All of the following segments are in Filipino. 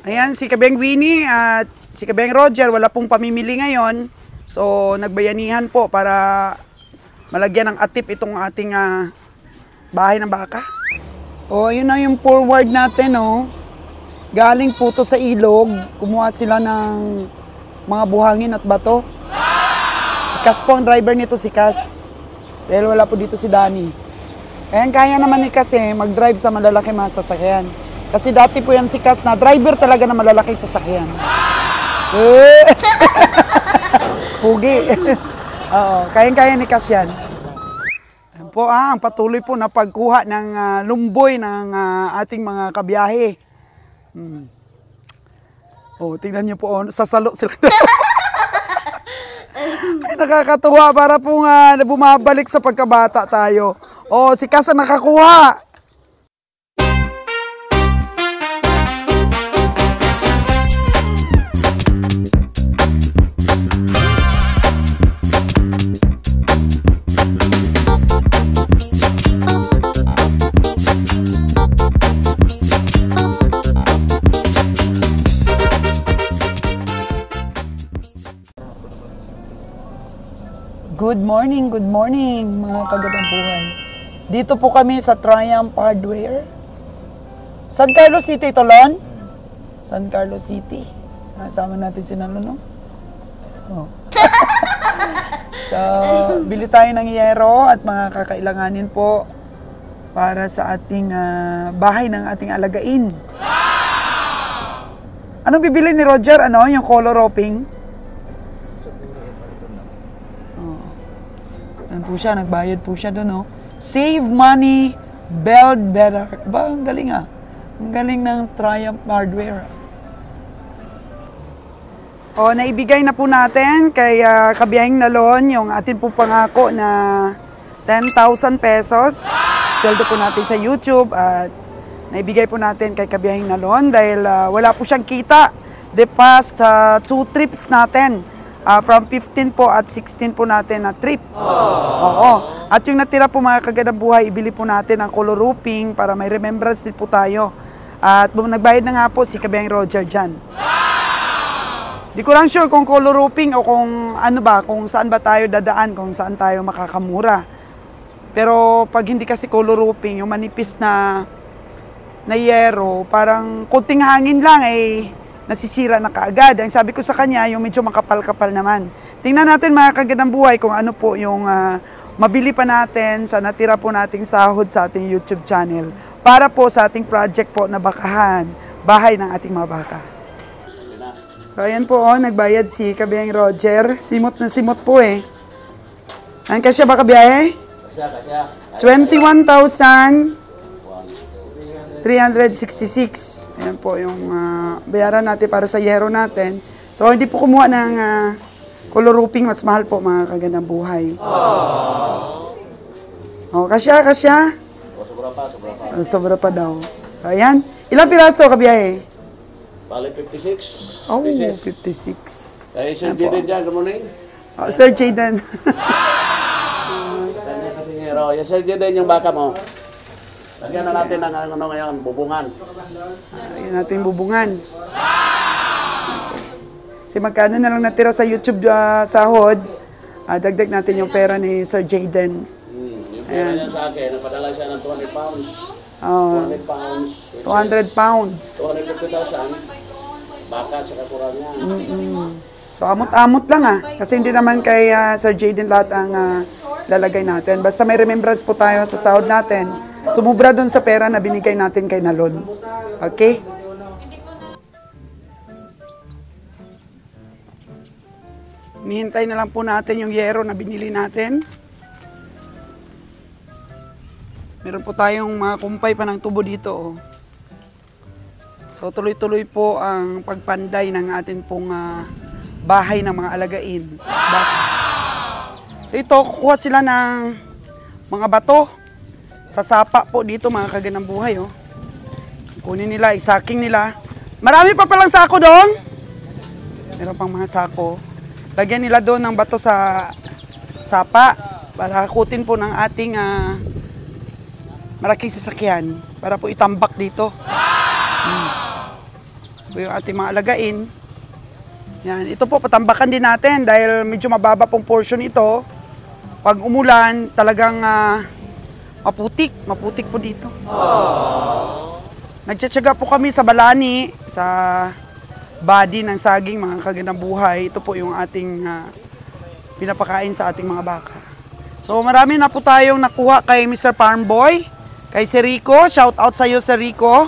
Ayan, si Kabeng Winnie at si Kabeng Roger, wala pong pamimili ngayon. So, nagbayanihan po para malagyan ng atip itong ating bahay ng baka. O, yun na yung forward natin, oh. Galing po to sa ilog. Kumuha sila ng mga buhangin at bato. Si Cas po ang driver nito, si Cas. Dahil wala po dito si Danny. Ayan, kaya naman ni Cas mag-drive sa malalaki mga sasakyan. Kasi dati po yan si Cas na driver talaga na malalaking sasakyan. Pugi. Oo, kayang-kaya ni Cas yan. Ayan po ang patuloy po na pagkuha ng lumboy ng ating mga kabiyahe. Oh, tingnan niyo po, sasalo sila. Ay, nakakatuwa para po bumabalik sa pagkabata tayo. Oh, si Cas ang nakakuha. Good morning mga kagandang buhay. Dito po kami sa Triumph Hardware. San Carlos City ito, Lon? San Carlos City. Sama natin si Nalon, no? Oh. So, bili tayo ng yero at mga kakailanganin po para sa ating bahay ng ating alagain. Anong bibili ni Roger? Ano? Yung color roping? Yan po siya, nagbayad po siya doon, no? Save money, build better. Ba, ang galing Ang galing ng Triumph Hardware. O, naibigay na po natin kay Kabiyahing Nalon yung atin po pangako na 10,000 pesos. Sweldo po natin sa YouTube at naibigay po natin kay Kabiyahing Nalon dahil wala po siyang kita the past 2 trips natin. From 15 po at 16 po natin na trip. Oo. At yung natira po mga kagandang buhay, ibili po natin ang color roofing para may remembrance din po tayo. At nagbayad na nga po si Kabeng Roger dyan. Di ko lang sure kung color roofing o kung ano ba, kung saan ba tayo dadaan, kung saan tayo makakamura. Pero pag hindi kasi color roofing, yung manipis na yero, parang kunting hangin lang nasisira na kaagad. Ang sabi ko sa kanya, yung medyo makapal-kapal naman. Tingnan natin mga kagandang buhay kung ano po yung mabili pa natin sa natira po nating sahod sa ating YouTube channel para po sa ating project po na bakahan, bahay ng ating mga baka. So ayan po, nagbayad si Kabiyahing Roger. Simot na simot po Ang kasya ba kabiyahe? Kasya. 21,366. Ayan po yung bayaran natin para sa yero natin. So, hindi po kumuha ng color roofing. Mas mahal po mga kagandang buhay. Oh, kasya. Sobra pa. Sobra pa daw. So, ayan. Ilang piraso, kabiyahe? Bali 56. Oh, pieces. 56. Kaya Sir Jaden dyan, good morning. Sir Jaden. Kanya kasi ngero. Yes, Sir Jaden, yung baka mo. Lagyan na natin ng ano ngayon, bubungan. Lagyan natin bubungan. Kasi magkano na lang natira sa YouTube sahod, dagdag natin yung pera ni Sir Jaden. Yung pera niya sa akin, napadala siya ng 200 pounds. 200 pounds. 200 pounds. 250,000. Baka sa kakurang niya. So, amot-amot lang Kasi hindi naman kay Sir Jaden lahat ang lalagay natin. Basta may remembrance po tayo sa sahod natin. Sumubra doon sa pera na binigay natin kay Nalon. Okay? Nihintay na lang po natin yung yero na binili natin. Meron po tayong mga kumpay pa ng tubo dito. So tuloy-tuloy po ang pagpanday ng atin pong bahay ng mga alagain. So ito, kukuha sila ng mga bato. Sa sapa po dito mga kagandang buhay. Kunin nila, isaking nila. Marami pa palang sako doon. Meron pang mga sako. Lagyan nila doon ng bato sa sapa para hakutin po ng ating malaking sasakyan para po itambak dito. Ito yung ating mga alagain. Yan, ito po patambakan din natin dahil medyo mababa pong portion ito. Pag umulan, talagang maputik po dito. Nagtsatsaga po kami sa balani, sa body ng saging, mga kagandang buhay. Ito po yung ating pinapakain sa ating mga baka. So marami na po tayong nakuha kay Mr. Farm Boy, kay Sir Rico. Shout out sa iyo, Sir Rico.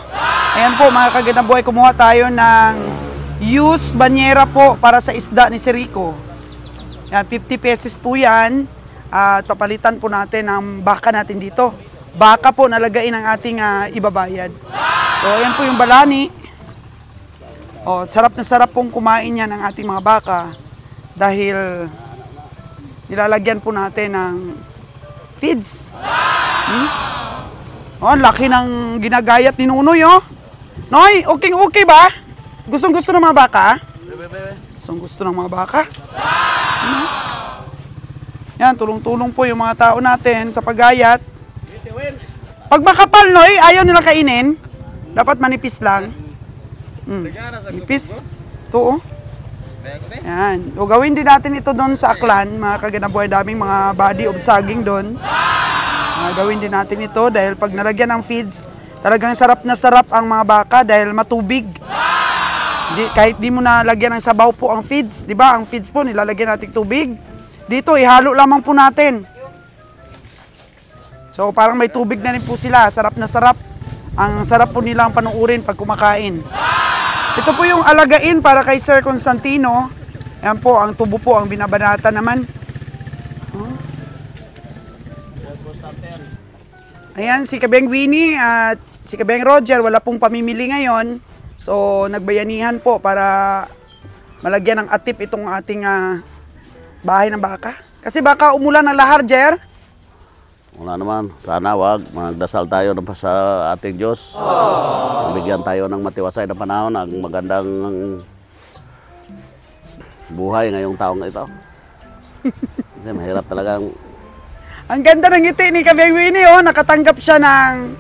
Ayan po mga kagandang buhay, kumuha tayo ng used banyera po para sa isda ni Sir Rico. Yan, 50 pesos po yan. At papalitan po natin ang baka natin dito. Baka po nalagain ang ating ibabayad. So ayan po yung balani. Oh, sarap na sarap pong kumain yan ng ating mga baka dahil nilalagyan po natin ng feeds. Oh, laki ng ginagayat ni Nunoy, oh. Noy, okay ba? Gustong-gusto ng mga baka? Gustong-gusto ng mga baka? Yan, tulong-tulong po yung mga tao natin sa paggayat. Pag makapal, Noy, ayaw nila kainin. Dapat manipis lang. Manipis. Ito, oh. Yan. O, gawin din natin ito doon sa Aklan. Mga kaganabuhay, daming mga body of saging doon. Gawin din natin ito dahil pag nalagyan ng feeds, talagang sarap na sarap ang mga baka dahil matubig. Kahit di mo nalagyan ng sabaw po ang feeds, di ba? Ang feeds po, nilalagyan natin tubig. Dito, ihalo lamang po natin. So, parang may tubig na rin po sila. Sarap na sarap. Ang sarap po nilang panuurin pag kumakain. Ito po yung alagain para kay Sir Constantino. Ayan po, ang tubo po, ang binabanata naman. Ayan, si Kabeng Winnie at si Kabeng Roger, wala pong pamimili ngayon. So, nagbayanihan po para malagyan ng atip itong ating bahay ng baka. Kasi baka umulan ng lahar, Jer. Wala naman. Sana wag. Magdasal tayo sa ating Diyos. Bigyan tayo ng matiwasay na panahon, ng magandang buhay ngayong taong ito. Kasi mahirap talagang... Ang ganda ng ngiti ni Kabeng Winnie, oh. Nakatanggap siya ng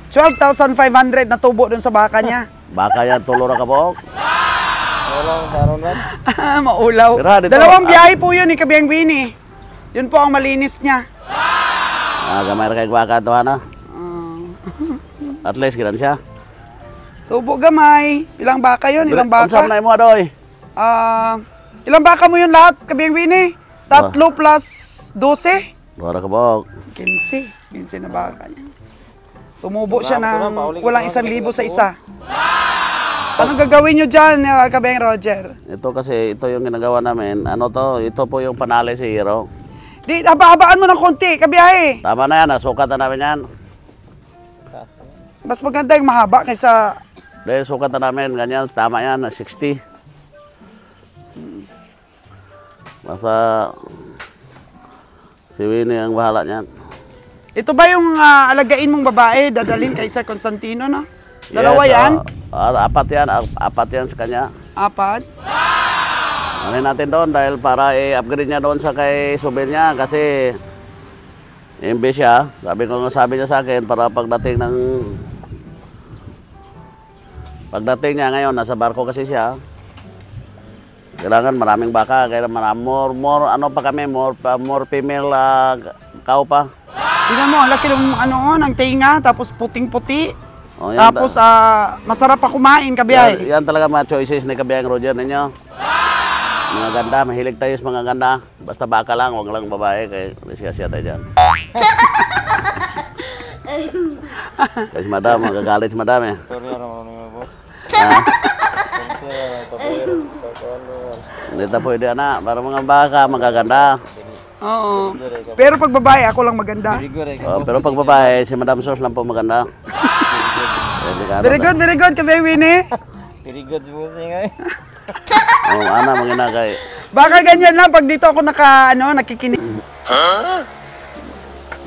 12,500 na tubo dun sa baka niya. Baka yan, tulora ka po. Maulaw. Dito, Dalawang biyahe po yun ni Kabeng Winnie. Yun po ang malinis niya. Gamay na kay baka ito, ano? At least, kilan siya. Tubo gamay. Ilang baka yun? Ilang baka? Unsam na mo, Adoy? Ilang baka mo yun lahat, Kabeng Winnie? 3 plus 12? Tulora ka po. 15. 15 na baka niya. Tumubo siya ng kulang 1,000 sa isa. Anong gagawin nyo dyan, Kabeng Roger? Ito kasi, ito yung ginagawa namin. Ano to? Ito po yung panali si Hero. Di, haba-habaan mo ng konti, kabiyahe. Tama na yan, nasukat na namin yan. Mas maganda yung mahaba kaysa... Dahil sukat na namin, ganyan, tama yan, 60. Basta, si Winnie ang bahala niyan. Ito ba yung alagain mong babae, dadalhin kay Sir Constantino, no? Dalawa Yes, yan? Apat yan sa kanya. 4? Ano natin doon dahil para i-upgrade niya doon sa kay Subin niya kasi imbes siya, sabi niya sa akin para pagdating niya ngayon, nasa barko kasi siya. Kailangan maraming baka, kaya more female cow pa. Tingnan mo, ang laki ng tinga, tapos puting-puti. Oh, yan, tapos masarap pa kumain, kabiyahe. Yan talaga mga choices ni Kabiyang Roger ninyo. Mga ganda, mahilig tayo sa mga ganda. Basta baka lang, wag lang babae, kaya siya tayo dyan. Kasi madam, magagalit si madam eh. Hindi ta pwede anak, para mga baka, magaganda. Oo. Pero pag babae, ako lang maganda. Pero pag babae, si Madam Sos lang po maganda. Very good, Kabeng Winnie. Very good mo siya Ana, mga kay. Baka ganyan lang pag dito ako nakikinig.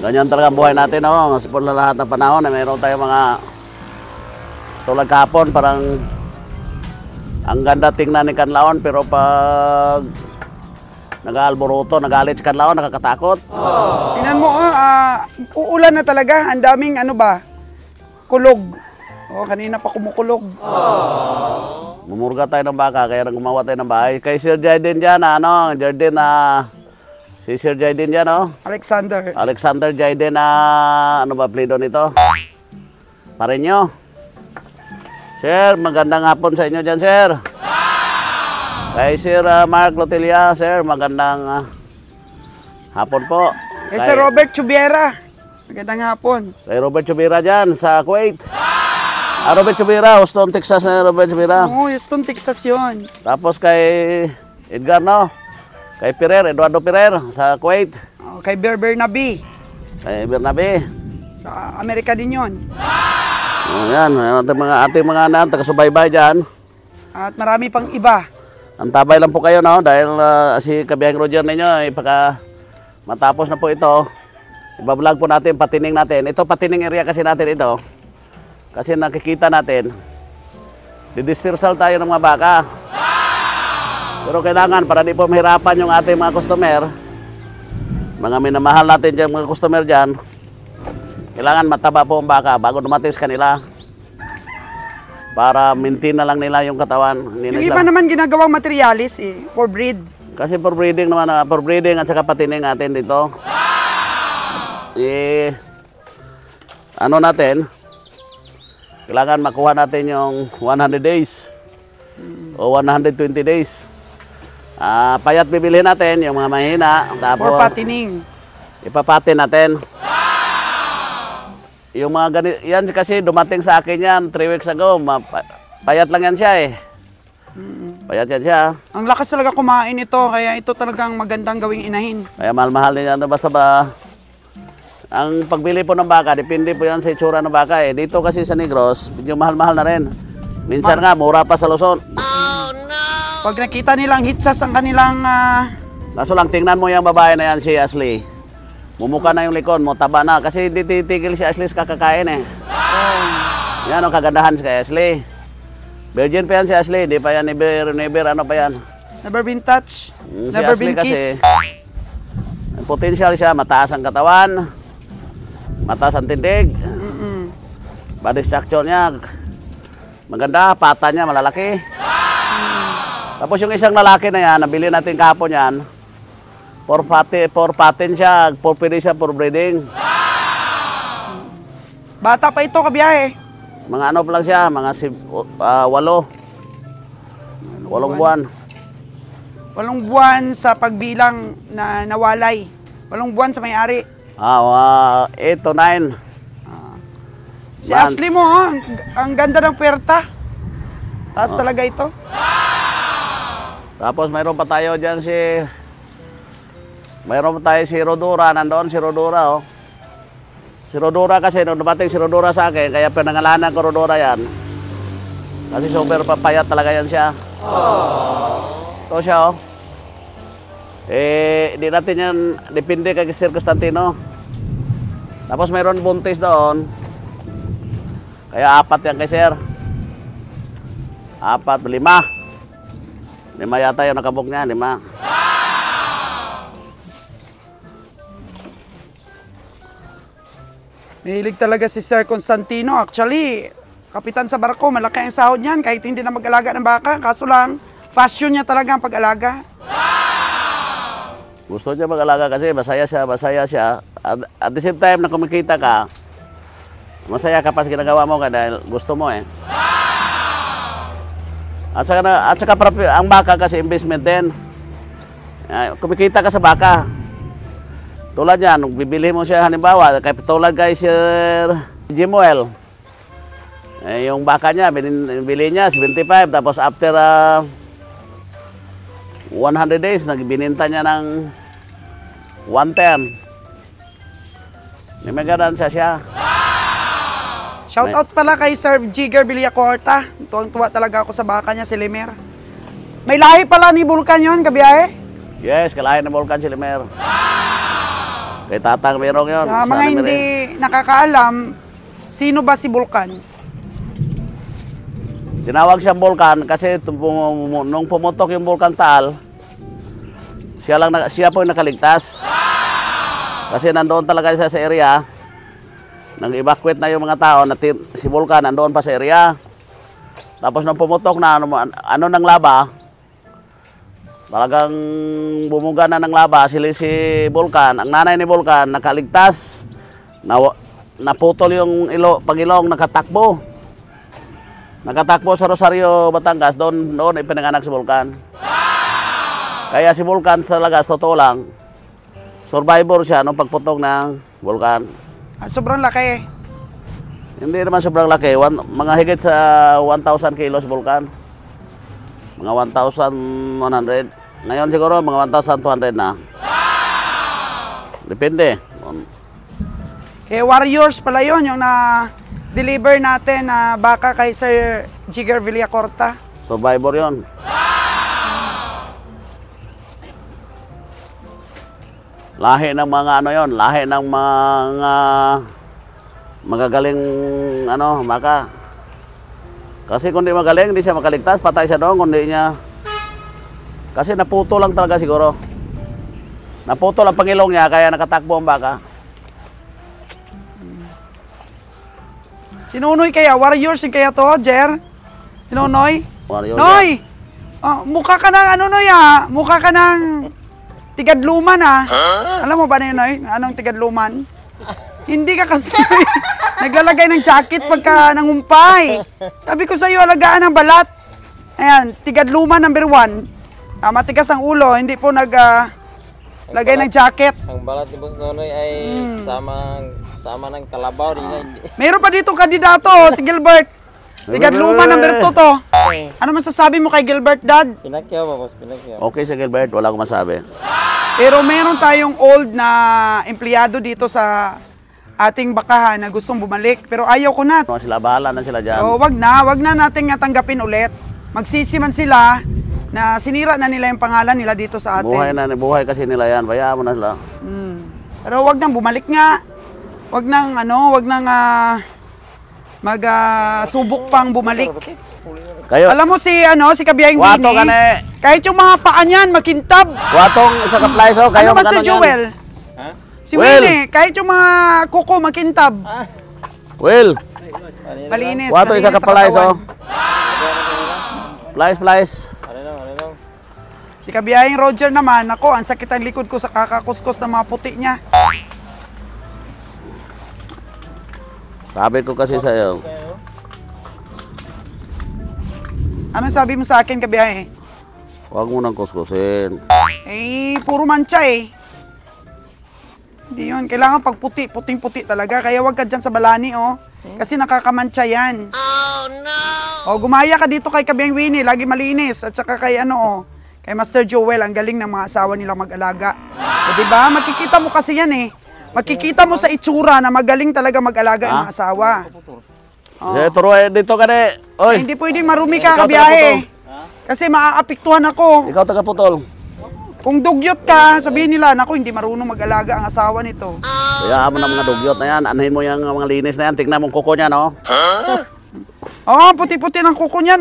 Ganyan talaga ang buhay natin, no? Kasi po lahat ng panahon, mayroon tayong mga tulad kahapon, parang ang ganda tingnan ni Kanlaon, pero pag nag-aalboroto, nagalit si Kanlaon, nakakatakot. Tingnan mo, uulan na talaga. Ang daming kulog. Kanina pa kumukulog. Umurga tayo ng baka, kaya gumawa tayo ng bahay. Kay Sir Jaden dyan, Jaden si Sir Jaden dyan, Alexander. Alexander Jaden ano ba plido nito? Parinyo. Sir, magandang hapon sa inyo dyan, sir. Kay Sir Mark Lotelia, sir, magandang hapon po. Kay Sir Robert Chubiera, magandang hapon. Kay Robert Chubiera dyan, sa Kuwait. Robert Chubiera, Houston, Texas na Robert Chubiera. Oo, Houston, Texas yun. Tapos kay Edgar, kay Eduardo Pirer, sa Kuwait. Kay Bernabe, Kay Bernabe. sa Amerika din yun. Yan, ating mga taga-subaybay dyan. At marami pang iba. Antabay lang po kayo, dahil si Kabihang Roger ninyo, pagka matapos na po ito, ibablog po natin, patining natin. Ito, patining area kasi natin ito. Kasi nakikita natin, didispersal tayo ng mga baka. Pero kailangan, para di po mahirapan yung ating mga customer, mga minamahal natin dyan, mga customer dyan, kailangan mataba po ang baka bago dumating sa kanila. Para maintain na lang nila yung katawan. Hindi Yung iba naman ginagawang materialis for breed. Kasi for breeding naman, for breeding at saka patining natin dito. Ano natin, kailangan makuha natin yung 100 days o 120 days. Payat bibili natin yung mga mahina. For patining. Ipapatin natin. Yung mga ganito, yan kasi dumating sa akin yan 3 weeks ago. Payat lang yan siya Payat yan siya. Ang lakas talaga kumain ito, kaya ito talagang magandang gawing inahin. Kaya mahal-mahal din yan. Basta ba, ang pagbili po ng baka, depende po yan sa itsura ng baka Dito kasi sa Negros, medyo mahal-mahal na rin. Minsan nga, mura pa sa Luzon. Oh no! Pag nakita nilang hitsas ang kanilang... Kaso lang, tingnan mo yung babae na yan, si Ashley. Mumuka na yung likod mo, taba na. Kasi hindi titigil si Ashley sa kakakain Yan ang kagandahan si Ashley. Virgin pa yan si Ashley, di pa yan never ano pa yan. Never been touched, Si never Ashley been kasi, kissed. potential siya, mataas ang katawan, mataas ang tindig, body structure niya, maganda, pata niya, malalaki. Tapos yung isang lalaki na yan, nabili natin kahapon yan, for patin siya, pwede siya for breeding. Bata pa ito, kabiyahe. Mga ano pa lang siya, mga 8 buwan. 8 buwan sa pagbilang na nawalay. 8 buwan sa may-ari. 8 to 9. Si Ashley mo, ang ganda ng puwerta. Taas talaga ito. Tapos mayroon pa tayo dyan mayroon pa tayo si Rodora, nandoon si Rodora Si Rodora kasi, nung dumating si Rodora sa akin, kaya pinangalanan ko Rodora yan. Kasi super papayat talaga yan siya. Ito siya hindi natin yan, depende kay Sir Constantino. Tapos mayroon buntis doon. Kaya 4 yan kay Sir. 4, 5. 5 yata yung nakabok niya, 5. Mahilig talaga si Sir Constantino. Actually, kapitan sa barko, malaki ang sahod niyan kahit hindi na mag-alaga ng baka. Kaso lang, passion niya talaga ang pag-alaga. Gusto niya mag-alaga kasi masaya siya. At the same time na kumikita ka, masaya ka pa sa ginagawa mo dahil gusto mo At saka ang baka kasi investment din. Kumikita ka sa baka. Tulad yan, bibili mo siya halimbawa, tulad kay Sir Jimuel. Yung baka niya, binili niya 75, tapos after 100 days, nagbininta niya ng 110. May ganun siya. Shout out pala kay Sir Jigger Villacorta. Tuwang-tuwa talaga ako sa baka niya, si Limer. May lahi pala ni Vulcan yun, kabiyahe? Yes, kalahin ng Vulcan si Limer. Kay Tatang merong yun. Sa mga hindi nakakaalam, sino ba si Vulcan? Tinawag siyang Vulcan kasi nung pumutok yung Vulcan Taal, siya po yung nakaligtas. Kasi nandoon talaga siya sa area. Nang evacuate na yung mga tao, si Vulcan nandoon pa sa area. Tapos nung pumutok na, ano ng laba, talagang bumuga na ng laba, si Vulcan. Ang nanay ni Vulcan, nakaligtas, naputol yung pagilong, nakatakbo. Nakatakbo sa Rosario, Batangas, doon ipinanganak si Vulcan. Kaya si Vulcan talaga, sa totoo lang, survivor siya nung pagputok ng Vulcan. Sobrang laki. Hindi naman sobrang laki, mga higit sa 1,000 kilos Vulcan. Mga 1,100. Ngayon siguro mga 1,200 na. Depende. Kaya Warriors pala yun, yung na-deliver natin na baka kay Sir Jigger Villacorta. Survivor yon. Lahi ng mga ano yon, lahi ng mga magagaling baka. Kasi kung di magaling, hindi siya makaligtas, patay siya doon, kundi niya. Kasi naputo lang talaga siguro. Naputo lang pangilong niya, kaya nakatakbo ang baka. Sinunoy kaya? Warriors kaya to, Jer? Sinunoy? Warrior Noy! Mukha ka ng Noy Mukha ka ng tigadluman Alam mo ba na yun, Noy? Anong tigadluman? Hindi ka kasi naglalagay ng jacket pagka nangumpay. Sabi ko sa'yo, alagaan ng balat. Ayan, tigadluman number 1. Matigas ang ulo, hindi po lagay ng jacket. Ang balat ni Boss Nonoy ay sama ng kalabaw. Meron pa dito kandidato, si Gilbert. Tigadluman number 2 to. Ano masasabi mo kay Gilbert, Dad? Pinakyaw ba, Boss? Pinakyaw. Okay si Gilbert, wala akong masabi. Pero meron tayong old na empleyado dito sa ating bakahan na gustong bumalik. Pero ayaw ko na. Sila, bahala na sila dyan. So, wag na nating tanggapin ulit. Magsisiman sila na sinira na nila yung pangalan nila dito sa atin. Buhay kasi nila yan, bayaan mo na sila. Pero wag nang bumalik nga. Wag nang subok pang bumalik. Kayo, Alam mo si Kabiyahing wato ka Winnie, na kahit yung mga paa niyan makintab. watong sa kaplaiso, kayo Ano ba si magkano Joel? Ha? Si Will. Winnie, kahit yung mga kuko makintab. Will, Malinis. wato isa malinis sa kaplaiso. katawan. Flies. Ano? Si Kabiyahing Roger naman, ako, ang sakit ang likod ko sa kakakuskus ng mga puti niya. Sabi ko kasi sa'yo, Anong sabi mo sa akin, Kabiyahe? huwag mo nang kuskusin. Puro mancha Hindi yun. Kailangan pag puti, puting-puti talaga. Kaya huwag ka dyan sa balani, Kasi nakakamancha yan. Oh, no! Gumaya ka dito kay Kabiyahing Winnie. Lagi malinis. At saka kay kay Master Joel. Ang galing ng mga asawa nilang mag-alaga. Diba? Makikita mo kasi yan Makikita mo sa itsura na magaling talaga mag-alaga ang mga asawa. Dito ka na. Oy, Hindi pwedeng marumi ka, Ikaw Kabiyahe. Kasi maaapektuhan ako. ikaw taga-putol. Kung dugyot ka, sabihin nila, naku, hindi marunong mag-alaga ang asawa nito. Kaya mo na mga dugyot na yan. Anahin mo yung mga linis na yan. Tignan mo kuko niya, no? Puti-puti ng kuko niya,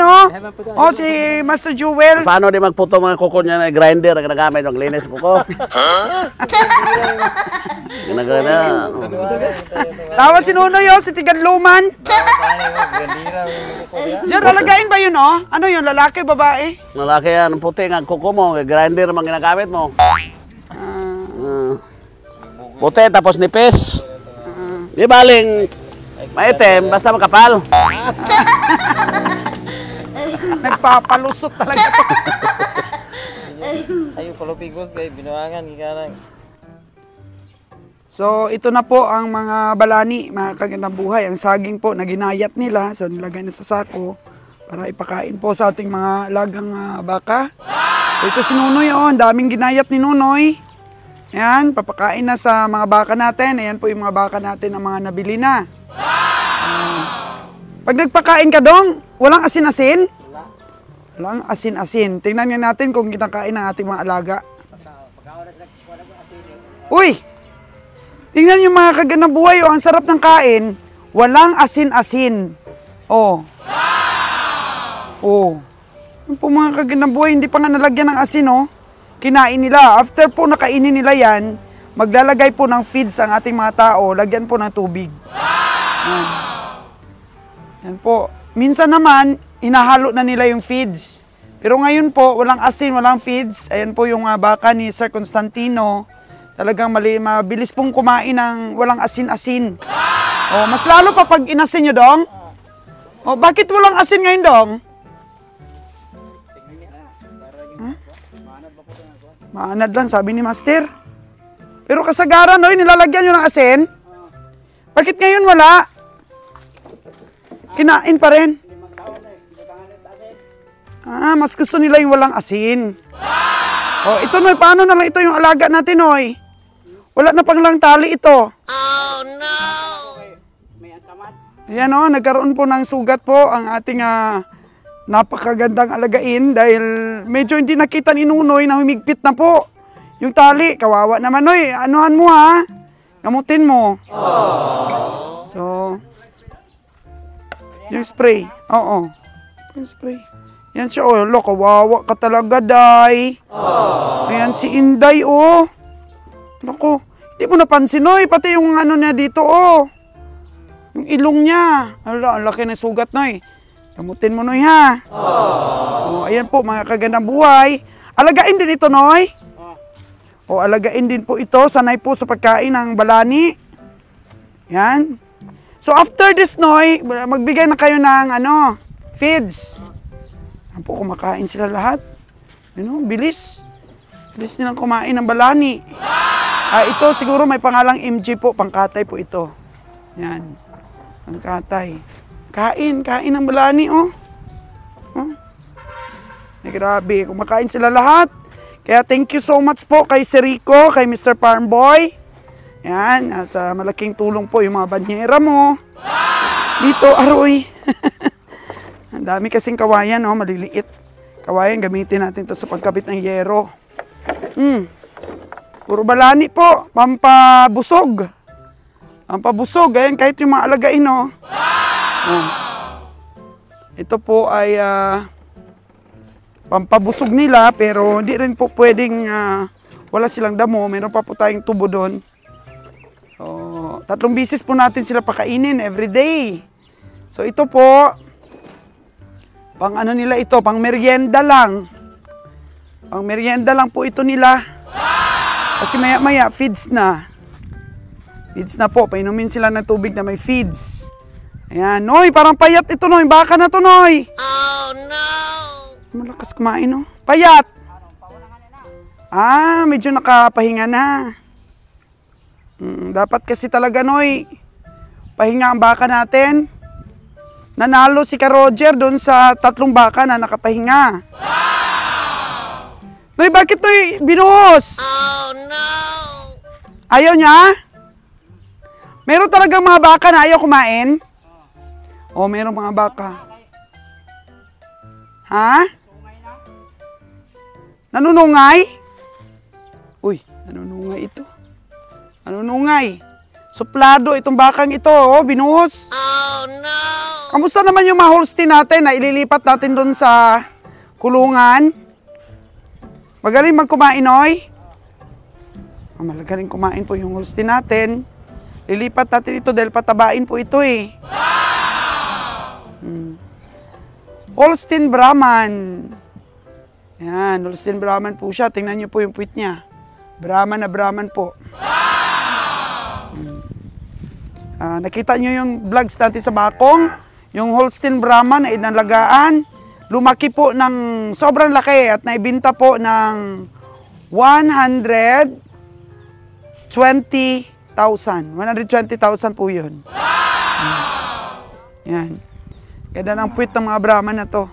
si Master Joel. Paano di magputo mga kuko niya na grinder na ginagamit yung linis kuko? Ginagana. Tawa si Nunoy, si Tigadluman. Diyan, alagain ba yun, Ano yun, lalaki, babae? Lalaki yan, puti nga kuko mo. Grinder mang ginagamit mo. Puti, tapos nipis. Di baling maitim, basta makapal. Nagpapalusot talaga to. Ayo palupigos kay binuangan gikanang. So, ito na po ang mga balani, mga kagandang buhay. Ang saging po, naginayat nila. So, nilagay na sa sako para ipakain po sa ating mga lagang baka. Ito si Nunoy, ang daming ginayat ni Nunoy. Ayan, papakain na sa mga baka natin. Ayan po yung mga baka natin na mga nabili na. Pag nagpakain ka, Dong, walang asin-asin? Walang asin-asin. Tingnan nga natin kung kinakain ng ating mga alaga. Uy! Tingnan yung mga kagandang buhay, ang sarap ng kain. Walang asin-asin. Yung po mga kagandang buhay, hindi pa nga nalagyan ng asin, Kinain nila. After po nakainin nila yan, maglalagay po ng feeds ang ating mga tao, lagyan po ng tubig. Yan po. Minsan naman, inahalo na nila yung feeds. Pero ngayon po, walang asin, walang feeds. Ayan po yung baka ni Sir Constantino. Talagang mabilis pong kumain ng walang asin-asin. Oh, mas lalo pa pag inasin nyo, Dong. Oh, bakit walang asin ngayon, Dong? Huh? Maanad lang, sabi ni Master. Pero kasagaran, oy, nilalagyan nyo ng asin. Bakit ngayon wala? Kinain pa rin. Mas gusto nila yung walang asin. Oh, ito, Noy, paano na lang ito yung alaga natin, Noy? Wala na pang lang tali ito. Oh, no! Ayan, oh, nagkaroon po ng sugat po ang ating napakagandang alagain dahil medyo hindi nakita ni Nunoy na humigpit na po yung tali. Kawawa naman, Noy. Anuhan mo, ha? Gamutin mo. So, yung spray. Oo. Yung spray. Yan siya, oh, lo, kawawa ka talaga, Day. Ayan si Inday, oh. Loko, hindi mo napansin, Noy, pati yung ano niya dito, oh. Yung ilong niya. Ala, ang laki ng sugat, Noy. Gamutin mo, Noy, ha. Oh, ayan po, mga kagandang buhay. Alagain din ito, Noy. O, alagain din po ito. Sanay po sa pagkain ng balani. Yan. So, after this, Noy, magbigay na kayo ng, feeds. Yan po, kumakain sila lahat. Bilis. Bilis nilang kumain ng balani. Ito, siguro may pangalang MJ po. Pangkatay po ito. Yan. Pangkatay. Kain ng balani, oh. Grabe, kumakain sila lahat. Kaya thank you so much po kay Sir Rico, kay Mr. Farm Boy. Yan, at malaking tulong po yung mga banyera mo. Dito, aroy. Ang dami kasing kawayan, oh, maliliit. Kawayan, gamitin natin to sa pagkabit ng yero. Puro balani po, pampabusog. Pampabusog, ayan, kahit yung mga alagain, oh. Ito po ay pampabusog nila, pero hindi rin po pwedeng wala silang damo. Meron pa po tayong tubo doon. So, 3 bisis po natin sila pakainin everyday. So ito po, pang ano nila ito, pang merienda lang. Pang merienda lang po ito nila. Kasi maya-maya, feeds na. Feeds na po, painumin sila ng tubig na may feeds. Ayan, Noy, parang payat ito, Noy. Baka na to, Noy. Oh, no! Malakas kumain, no? Payat! Medyo nakapahinga na. Dapat kasi talaga, Noy, pahinga ang baka natin. Nanalo si Ka Roger doon sa 3 baka na nakapahinga. Noy, bakit, Noy, binuhos? Oh, no! Ayaw niya? Meron talagang mga baka na ayaw kumain? O, meron mga baka. Ha? Nanunungay? Uy, nanunungay ito. Nanunungay. Suplado itong bakang ito, oh, binuhos. Oh, no! Kamusta naman yung mga Holstein natin na ililipat natin doon sa kulungan? Magaling magkumain, Noy? Magaling kumain po yung Holstein natin. Lilipat natin ito dahil patabain po ito, eh. Holstein Brahman. Yan, Holstein Brahman po siya. Tingnan niyo po yung puwit niya. Brahman na Brahman po. Nakita niyo yung vlogs natin sa Bakong? Yung Holstein Brahman na inalagaan. Lumaki po ng sobrang laki at naibinta po ng 120,000. 120,000 po yun. Yan. Ganda ng puwit ng mga Brahman na to.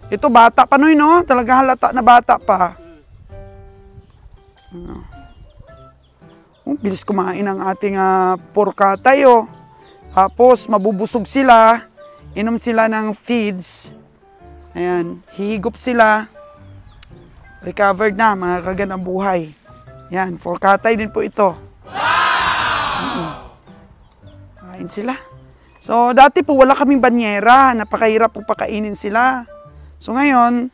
Ito bata pa, Noy, no? Talaga halata na bata pa. Bilis kumain ang ating porkatay, oh. Tapos mabubusog sila. Inom sila ng feeds. Ayan, hihigop sila. Recovered na, mga kagandang buhay. Yan, porkatay din po ito. Kain sila. So, dati po wala kaming banyera. Napakahirap po pakainin sila. So, ngayon,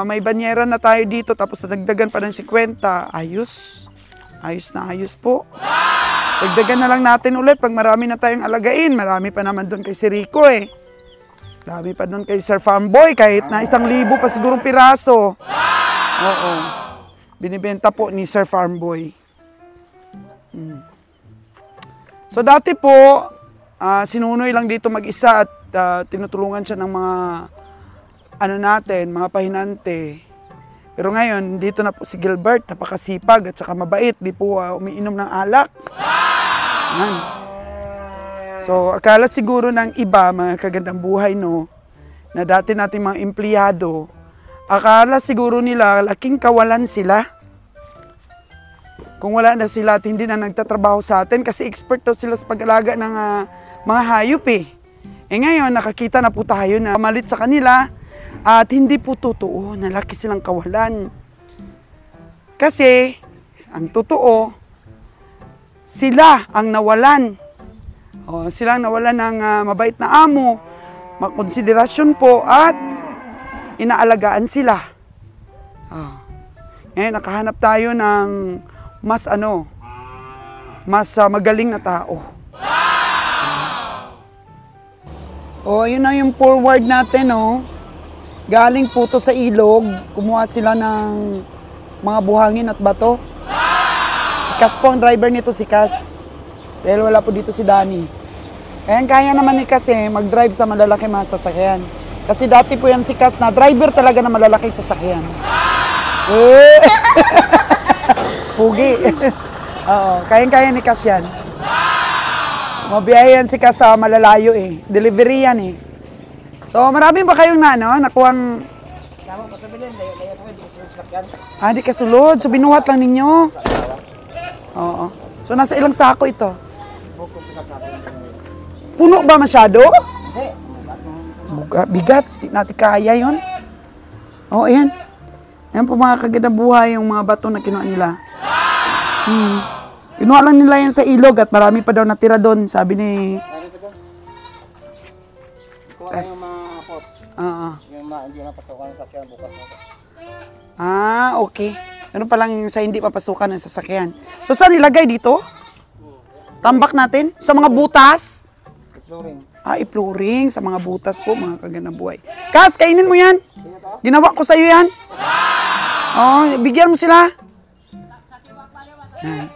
may banyera na tayo dito. Tapos, nadagdagan pa ng 50. Ayos. Ayos na ayos po. Dagdagan na lang natin ulit pag marami na tayong alagain. Marami pa naman doon kay si Rico eh. Dami pa doon kay Sir Farmboy, kahit na 1,000 pa sigurong piraso. Oo. Binibenta po ni Sir Farmboy. So dati po, sinunoy lang dito mag-isa at tinutulungan siya ng mga mga pahinante. Pero ngayon, dito na po si Gilbert, napakasipag at saka mabait, di po umiinom ng alak. Yan. So, akala siguro ng iba, mga kagandang buhay, no, na dati nating mga empleyado, akala siguro nila laking kawalan sila. Kung wala na sila at hindi na nagtatrabaho sa atin, kasi expert daw sila sa pag-alaga ng mga hayop eh. Ngayon, nakakita na po tayo na malit sa kanila at hindi po totoo na laki silang kawalan. Kasi, ang totoo, sila ang nawalan. Silang nawalan ng mabait na amo, makonsiderasyon po at inaalagaan sila. Ngayon, nakahanap tayo ng mas magaling na tao. Yun na yung forward natin, Galing po to sa ilog, kumuha sila ng mga buhangin at bato. Si Cas po ang driver nito, si Cas. Dahil wala po dito si Danny. Kaya naman ni Cas mag-drive sa malalaki mga sasakyan. Kasi dati po yan si Cas na driver talaga na malalaking sasakyan. Pugi. Oo, kaya ni Cas yan. Mabiyahe yan si Cas sa malalayo eh. Delivery yan eh. So marami ba kayong nakuhang... Di kasulod. So binuhat lang ninyo? Oo. So nasa ilang sako ito? Puno ba masyado? Bigat. Di natin kaya yun. Ayan. Ayan po mga kagandang buhay yung mga bato na kinuha nila. Kinuha lang nila yan sa ilog at marami pa daw natira doon. Sabi ni... Kuha yung mga pot. Yung hindi napasukan ng sakyan bukas na. Okay. Ano pa lang sa hindi papasukan ng sasakyan. So saan ilagay dito? Tambak natin? Sa mga butas? Flooring. I-flooring sa mga butas po, mga kagandang buhay. Cas, kainin mo yan. Ginawa ko sa'yo yan. Bigyan mo sila. Yan.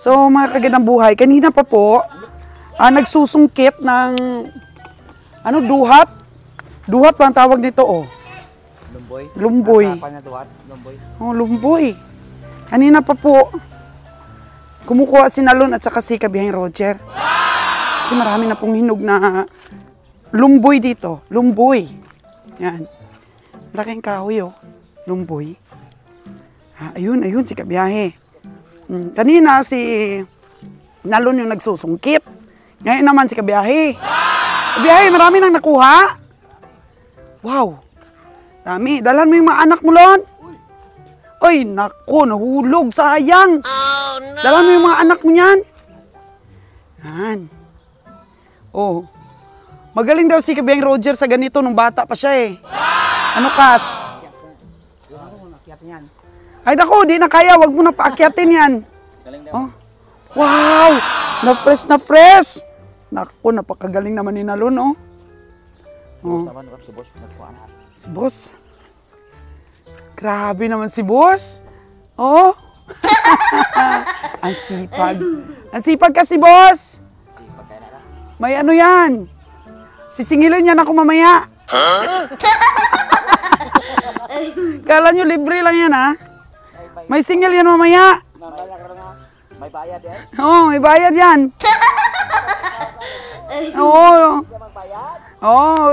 So, mga kagandang buhay, kanina pa po, nagsusungkit ng, duhat. Duhat pa ang tawag nito, Lumboy. Lumboy. Lumboy. Lumboy. Kanina pa po, kumukuha si Nalon at saka si Kabihang Roger. Kasi marami na pong hinog na lumboy dito. Lumboy. Yan. Laking kahoy, Lumboy. Ayun, si Kabiyahe. Kanina si Nalon yung nagsusungkit. Ngayon naman si Kabiyahe. Kabiyahe, marami nang nakuha. Wow. Dami. Dalhan mo yung mga anak mo, Lon. Ay, naku, nahulog. Sayang. Oh, no. Dalhan mo yung mga anak mo yan. Yan. Magaling daw si Kabiyang Roger sa ganito nung bata pa siya eh. Ano, Cas? Ay, naku, di na kaya. Wag mo na paakyatin yan. Wow! Na fresh. Naku, napakagaling naman ni Nalon, Si Boss. Grabe naman si Boss. Ang sipag. Ang sipag kasi, Boss. May ano yan. Sisingilin yan ako mamaya. Kala nyo libre lang yan, ha? May singil yan mamaya. May bayad yan? May bayad yan.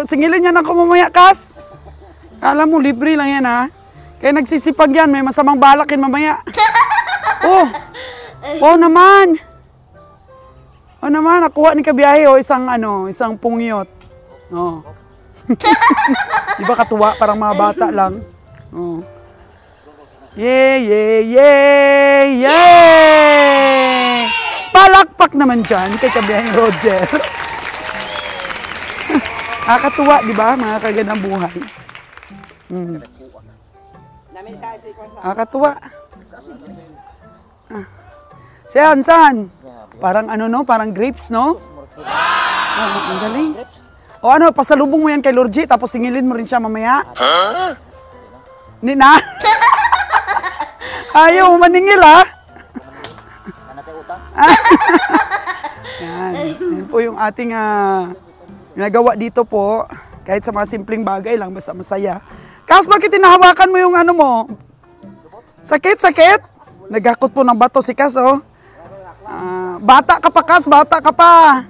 Singilin yan ako mamaya, Cas. Kala mo libre lang yan, ha? Kaya nagsisipag yan, may masamang balakin mamaya. Naman. Naman, nakuha ni Kabiyahe, isang pungyot. Di ba katuwa? Parang mga bata lang. Yay! Palakpak naman dyan kay Kabiyaheng Roger. Nakakatuwa, di ba? Mga kagandang buhay. Nakakatuwa. Saan? Parang ano no, parang grapes no? Oh, ang galing. O ano, pasalubong mo yan kay Lord G, tapos singilin mo rin siya mamaya. Hindi na? Ayaw maningil ha? Yan po yung ating ginagawa dito po. Kahit sa mga simpleng bagay lang, basta masaya. Kas, bakit tinahawakan mo yung ano mo? Sakit? Nagakot po ng bato si Kas, oh. Bata ka pa, Kas, bata ka pa.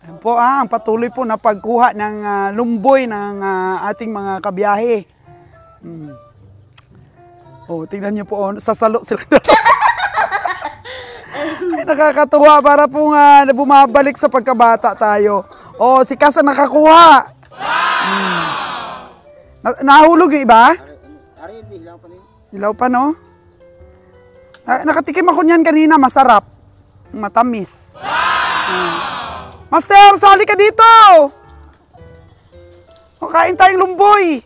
Ayan po, ang patuloy po na pagkuha ng lumboy ng ating mga kabiyahe. Oh, tingnan niyo po, sasalo sila. Ay, nakakatuwa para po nga bumabalik sa pagkabata tayo. Oh, si Kas ang nakakuha. Nahulog yung iba? Ilaw pa, no? Nakatikim ako niyan kanina, masarap. Matamis. Master, sali ka dito! O, kain tayong lumboy.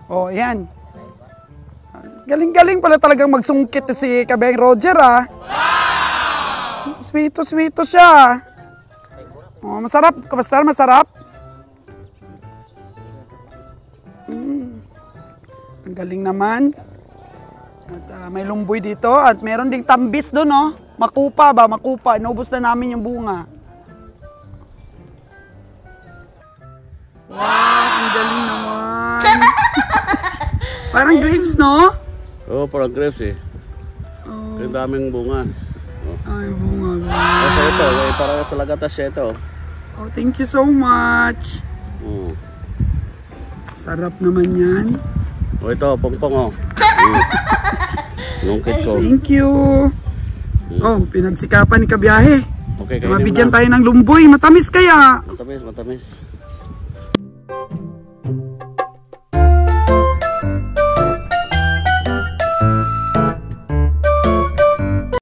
Oh, yan. Galing-galing pala talagang magsungkit si Kabeng Roger, ah. Sweeto siya. Oh, masarap. Kamusta? Masarap? Ang galing naman. At may lumboy dito at meron ding tambis doon, no? Makupa ba? Makupa. Inubos na namin yung bunga. Wow, ang galing naman. Parang grapes, no? Oo, parang grapes eh. Ang daming bunga. Ay, bunga. Kasi ito, parang sa lagatas siya ito. Oh, thank you so much. Sarap naman yan. O ito, pongpong oh. Lungkit ko. Thank you. Oh, pinagsikapan ni Kabiyahe. Okay, Mabigyan tayo ng lumboy. Matamis kaya. Matamis.